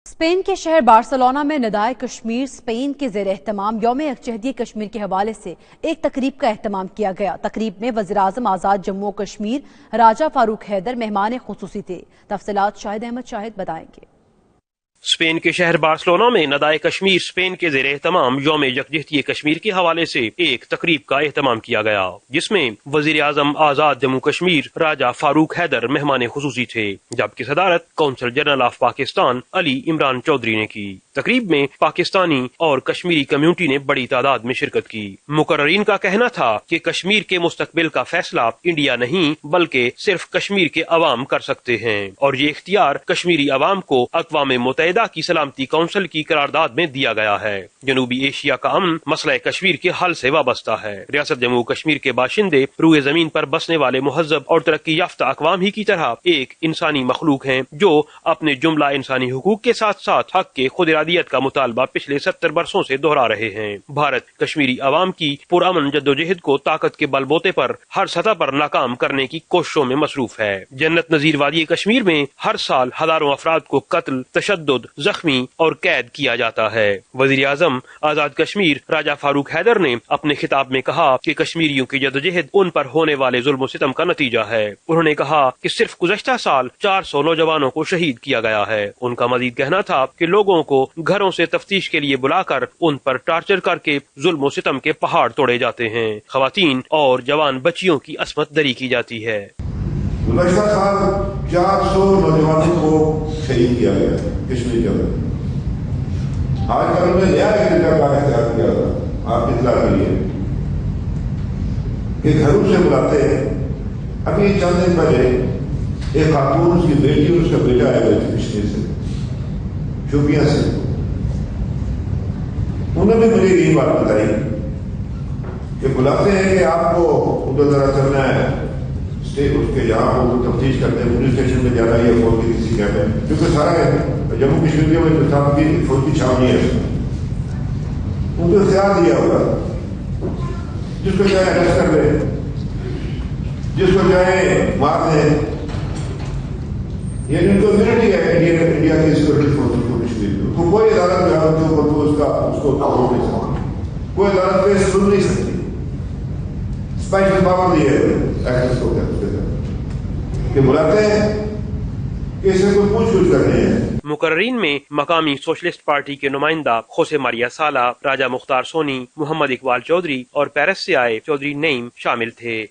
Spain کے شہر Barcelona میں ندائے کشمیر اسپین کے زیر اہتمام یوم یکجہتی کشمیر کے حوالے سے ایک تقریب کا اہتمام کیا گیا۔ تقریب میں وزیراعظم آزاد جموں و کشمیر راجہ فاروق حیدر مہمان خصوصی تھے۔ تفصیلات شاہد احمد شاہد بتائیں گے۔ اسپین کے شہر بارسلونا میں ندائے کشمیر اسپین کے زیر اہتمام یوم یکجہتی کشمیر کے حوالے سے ایک تقریب کا اہتمام کیا گیا، جس میں وزیر اعظم آزاد جموں کشمیر راجہ فاروق حیدر مہمان خصوصی تھے، جبکہ صدارت قونصل جنرل آف پاکستان علی عمران چودھری نے کی۔ تقریب میں پاکستانی اور کشمیری کمیونٹی نے بڑی تعداد میں شرکت کی۔ مقررین کا کہنا تھا کہ کشمیر کے مستقبل کا فیصلہ انڈیا نہیں بلکہ صرف کشمیر کے عوام کر سکتے ہیں، اور یہ اختیار کشمیری عوام کو اقوام متحدہ کی سلامتی کونسل کی قرارداد میں دیا گیا ہے۔ جنوبی ایشیا کا امن مسئلہ کشمیر کے حل سے وابستہ ہے۔ ریاست جموں کشمیر کے باشندے روئے زمین پر بسنے والے مہذب اور ترقی یافتہ اقوام ہی کی طرح ایک انسانی مخلوق ہیں جو اپنے جملہ انسانی حقوق کے ساتھ ساتھ حق کے خود ارادیت کا مطالبہ پچھلے 70 برسوں سے دہرا رہے ہیں۔ بھارت کشمیری عوام کی پرامن جدوجہد کو طاقت کے بل بوتے پر ہر سطح پر ناکام کرنے کی کوششوں میں مصروف ہے۔ جنت نظیر وادی کشمیر میں ہر سال ہزاروں افراد کو قتل، تشدد، زخمی اور قید کیا جاتا ہے۔ وزیر اعظم آزاد کشمیر راجہ فاروق حیدر نے اپنے خطاب میں کہا کہ کشمیریوں کی جدوجہد ان پر ہونے والے ظلم و ستم کا نتیجہ ہے۔ انہوں نے کہا کہ صرف گزشتہ سال 400 نوجوانوں کو شہید کیا گیا ہے۔ ان کا مزید کہنا تھا کہ لوگوں کو گھروں سے تفتیش کے لیے بلا کر ان پر ٹارچر کر کے ظلم و ستم کے پہاڑ توڑے جاتے ہیں، خواتین اور جوان بچیوں کی عصمت دری کی جاتی ہے۔ گزشتہ سال 400 نوجوانوں کو شہید کیا گیا کشمیر کے اندر۔ آج کل ہم نے نیا طریقہ کا اختیار کیا تھا آپ کی اطلاع کے لیے کہ گھروں سے بلاتے ہیں۔ ابھی چند دن پہلے ایک خاتون، اس کی بیٹی اور اس کا بیٹا آئے ہوئے تھے کشمیر سے، شوپیاں سے۔ انہوں نے مجھے یہی بات بتائی کہ بلاتے ہیں کہ آپ کو ادھر ذرا چلنا ہے اسٹیٹ، اس کے جہاں وہ تفتیش کرتے ہیں، پولیس اسٹیشن میں جانا ہے فوج کی کسی کہتے ہیں، کیونکہ سارا جموں کشمیر کے میں ہندوستان کی فوج کی چھاؤں نہیں ہے، ان کو اختیار دیا ہوگا، جس کو چاہے اریسٹ کر لیں، جس کو چاہے مار دیں، یعنی ان کو امیونٹی ہے انڈیا کی سیکورٹی فورسز کو کشمیر میں۔ کو کوئی عدالت جو ہے جو اس کو روک نہیں سکتی، کوئی عدالت پہ سن نہیں سکتی، اسپیشل پاور دی ہے ایکٹس کو کہ بلاتے ہیں کہ اسے کوئی پوچھ گچھ کرنی ہے۔ مقررین میں مقامی سوشلسٹ پارٹی کے نمائندہ خوسے ماریا سالہ، راجہ مختار سونی، محمد اقبال چودھری اور پیرس سے آئے چودھری نعیم شامل تھے۔